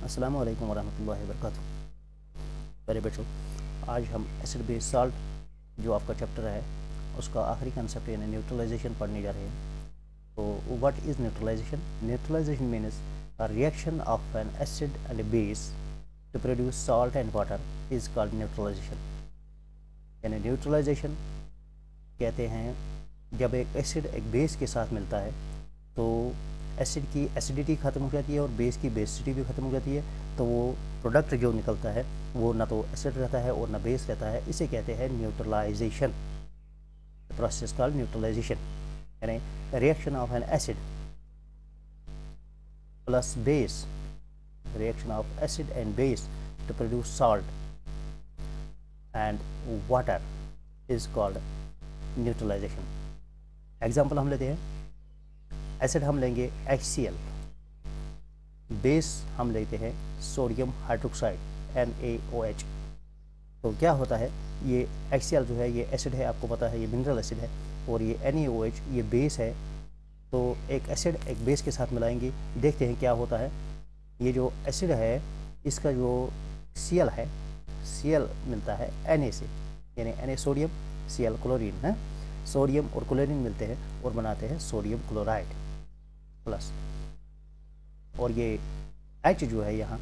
अस्सलामु अलैकुम वरहमतुल्लाहि वबरकातुहू। प्यारे बच्चों, आज हम एसिड बेस साल्ट जो आपका चैप्टर है उसका आखिरी कंसेप्ट यानी न्यूट्रलाइजेशन पढ़ने जा रहे हैं। तो what is neutralization? Neutralization means a reaction of an acid and base to produce salt and water is called neutralization. यानी न्यूट्रलाइजेशन कहते हैं जब एक एसिड एक बेस के साथ मिलता है तो एसिड की एसिडिटी ख़त्म हो जाती है और बेस की बेसिडिटी भी ख़त्म हो जाती है, तो वो प्रोडक्ट जो निकलता है वो ना तो एसिड रहता है और ना बेस रहता है। इसे कहते हैं न्यूट्रलाइजेशन। प्रोसेस कॉल्ड न्यूट्रलाइजेशन यानी reaction of an acid plus base, reaction of acid and base to produce salt and water is called neutralization. Example हम लेते हैं, एसिड हम लेंगे HCl, बेस हम लेते हैं सोडियम हाइड्रोक्साइड NaOH। तो क्या होता है, ये HCl जो है ये एसिड है, आपको पता है ये मिनरल एसिड है, और ये NaOH ये बेस है। तो एक एसिड एक बेस के साथ मिलाएंगे, देखते हैं क्या होता है। ये जो एसिड है इसका जो Cl है, Cl मिलता है Na से, यानी Na सोडियम, Cl क्लोरीन है। सोडियम और क्लोरीन मिलते हैं और बनाते हैं सोडियम क्लोराइड प्लस। और ये H जो है यहाँ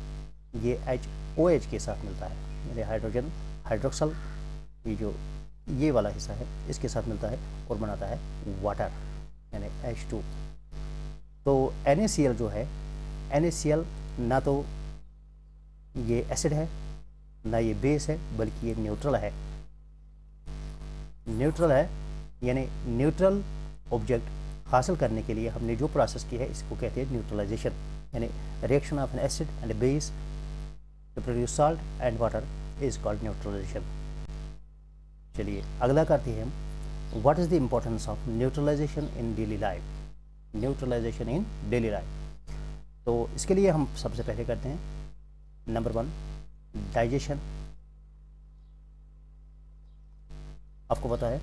ये HOH के साथ मिलता है, यानी हाइड्रोजन हाइड्रोक्सल, ये जो ये वाला हिस्सा है इसके साथ मिलता है और बनाता है वाटर यानी H2। तो NaCl जो है, NaCl ना तो ये एसिड है ना ये बेस है, बल्कि ये न्यूट्रल है। न्यूट्रल है यानी न्यूट्रल ऑब्जेक्ट हासिल करने के लिए हमने जो प्रोसेस की है इसको कहते हैं न्यूट्रलाइजेशन, यानी reaction of an acid and base to produce salt and water is called neutralization. चलिए अगला करते हैं हम, what is the importance of neutralization in daily life. Neutralization in daily life, तो इसके लिए हम सबसे पहले करते हैं नंबर 1 डाइजेशन। आपको पता है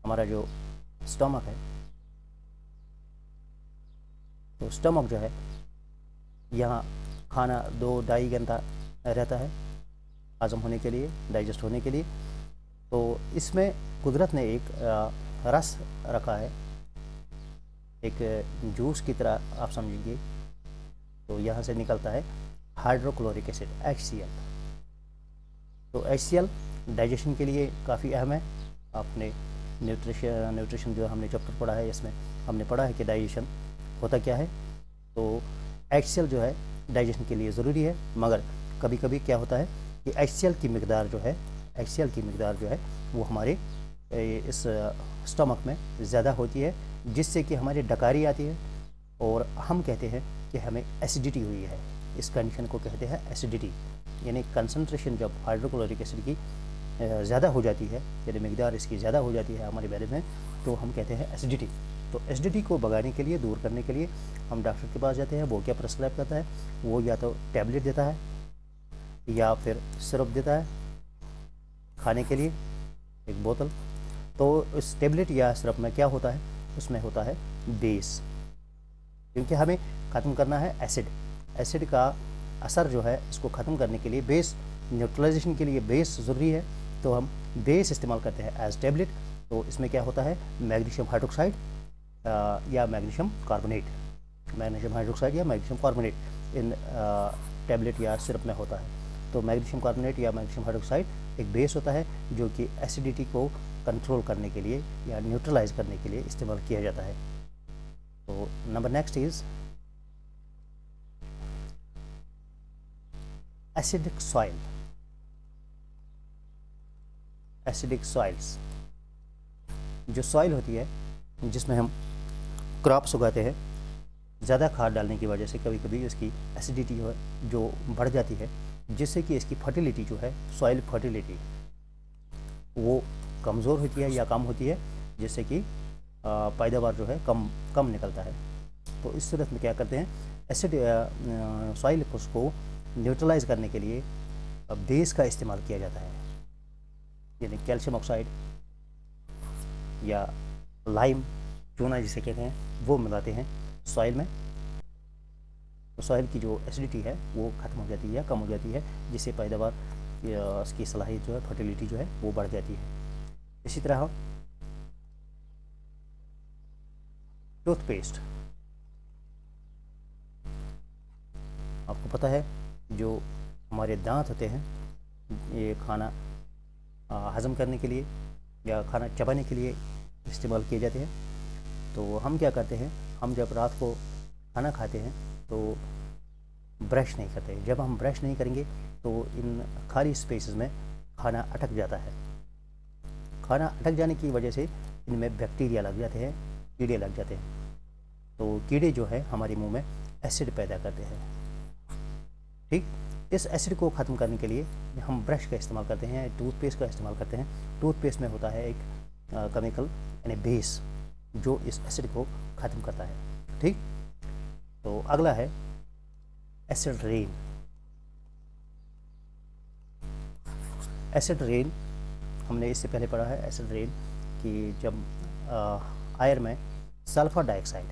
हमारा जो स्टमक है, तो स्टमक जो है यहाँ खाना 2-2.5 घंटा रहता है हजम होने के लिए, डाइजेस्ट होने के लिए। तो इसमें कुदरत ने एक रस रखा है, एक जूस की तरह आप समझिए। तो यहाँ से निकलता है हाइड्रोक्लोरिक एसिड HCl। तो HCl डाइजेशन के लिए काफ़ी अहम है। आपने न्यूट्रिशन जो हमने चैप्टर पढ़ा है इसमें हमने पढ़ा है कि डाइजेशन होता क्या है। तो HCl जो है डाइजेशन के लिए ज़रूरी है, मगर कभी कभी क्या होता है कि HCl की मिकदार जो है वो हमारे इस स्टमक में ज़्यादा होती है, जिससे कि हमारी डकारी आती है और हम कहते हैं कि हमें एसिडिटी हुई है। इस कंडीशन को कहते हैं एसिडिटी, यानी कंसंट्रेशन जब हाइड्रोक्लोरिक एसिड की ज़्यादा हो जाती है, यानी मिकदार इसकी ज़्यादा हो जाती है हमारे बॉडी में, तो हम कहते हैं एसिडिटी। तो एसिडिटी को भगाने के लिए, दूर करने के लिए हम डॉक्टर के पास जाते हैं। वो क्या प्रेस्क्राइब करता है, वो या तो टैबलेट देता है या फिर सिरप देता है खाने के लिए, एक बोतल। तो इस टैबलेट या सिरप में क्या होता है, उसमें होता है बेस, क्योंकि हमें ख़त्म करना है एसिड का असर जो है इसको ख़त्म करने के लिए बेस, न्यूट्रलाइजेशन के लिए बेस ज़रूरी है। तो हम बेस इस्तेमाल करते हैं एज टैबलेट। तो इसमें क्या होता है, मैग्नीशियम हाइड्रोक्साइड या मैग्नीशियम कार्बोनेट, मैग्नीशियम हाइड्रोक्साइड या मैग्नीशियम कार्बोनेट इन टैबलेट या सिरप में होता है। तो मैग्नीशियम कार्बोनेट या मैग्नीशियम हाइड्रोक्साइड एक बेस होता है जो कि एसिडिटी को कंट्रोल करने के लिए या न्यूट्रलाइज करने के लिए इस्तेमाल किया जाता है। तो number next is acidic soil. Acidic soils, जो सॉइल होती है जिसमें हम क्रॉप्स उगाते हैं, ज़्यादा खाद डालने की वजह से कभी कभी उसकी एसिडिटी जो बढ़ जाती है, जिससे कि इसकी फर्टिलिटी जो है, सॉइल फर्टिलिटी वो कमज़ोर होती है या कम होती है, जिससे कि पैदावार जो है कम निकलता है। तो इस सूरत में क्या करते हैं, एसिड सॉइल को न्यूट्रलाइज करने के लिए बेस का इस्तेमाल किया जाता है, यानी कैल्शियम ऑक्साइड या लाइम, चूना जिसे कहते हैं, वो मिलाते हैं सॉइल में। तो सॉइल की जो एसिडिटी है वो ख़त्म हो जाती है या कम हो जाती है, जिससे पैदावार उसकी सलाहियत जो है, फर्टिलिटी जो है वो बढ़ जाती है। इसी तरह टूथपेस्ट, आपको पता है जो हमारे दांत होते हैं ये खाना हज़म करने के लिए या खाना चबाने के लिए इस्तेमाल किए जाते हैं। तो हम क्या करते हैं, हम जब रात को खाना खाते हैं तो ब्रश नहीं करते। जब हम ब्रश नहीं करेंगे तो इन खाली स्पेसेस में खाना अटक जाता है। खाना अटक जाने की वजह से इनमें बैक्टीरिया लग जाते हैं, कीड़े लग जाते हैं। तो कीड़े जो है हमारे मुंह में एसिड पैदा करते हैं। ठीक, इस एसिड को ख़त्म करने के लिए हम ब्रश का इस्तेमाल करते हैं, टूथपेस्ट का इस्तेमाल करते हैं। टूथपेस्ट में होता है एक केमिकल यानी बेस जो इस एसिड को ख़त्म करता है। ठीक, तो अगला है एसिड रेन। एसिड रेन हमने इससे पहले पढ़ा है एसिड रेन कि जब आयर में सल्फ़र डाइऑक्साइड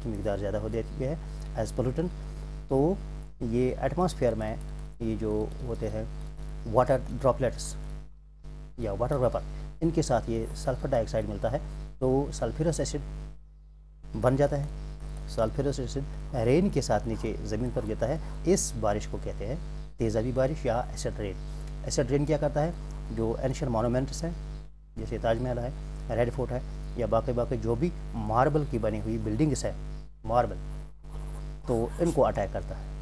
की मिकदार ज़्यादा हो जाती है एज पोल्यूटेंट, तो ये एटमॉस्फेयर में ये जो होते हैं वाटर ड्रॉपलेट्स या वाटर वेपर, इनके साथ ये सल्फ़र डाइऑक्साइड मिलता है तो सल्फ्यूरस एसिड बन जाता है। सल्फ्यूरस एसिड रेन के साथ नीचे ज़मीन पर गिरता है। इस बारिश को कहते हैं तेज़ाबी बारिश या एसिड रेन। एसिड रेन क्या करता है, जो एंशियंट मॉन्यूमेंट्स हैं जैसे ताजमहल है, रेड फोर्ट है या बाकी जो भी मार्बल की बनी हुई बिल्डिंग्स है, मार्बल, तो इनको अटैक करता है।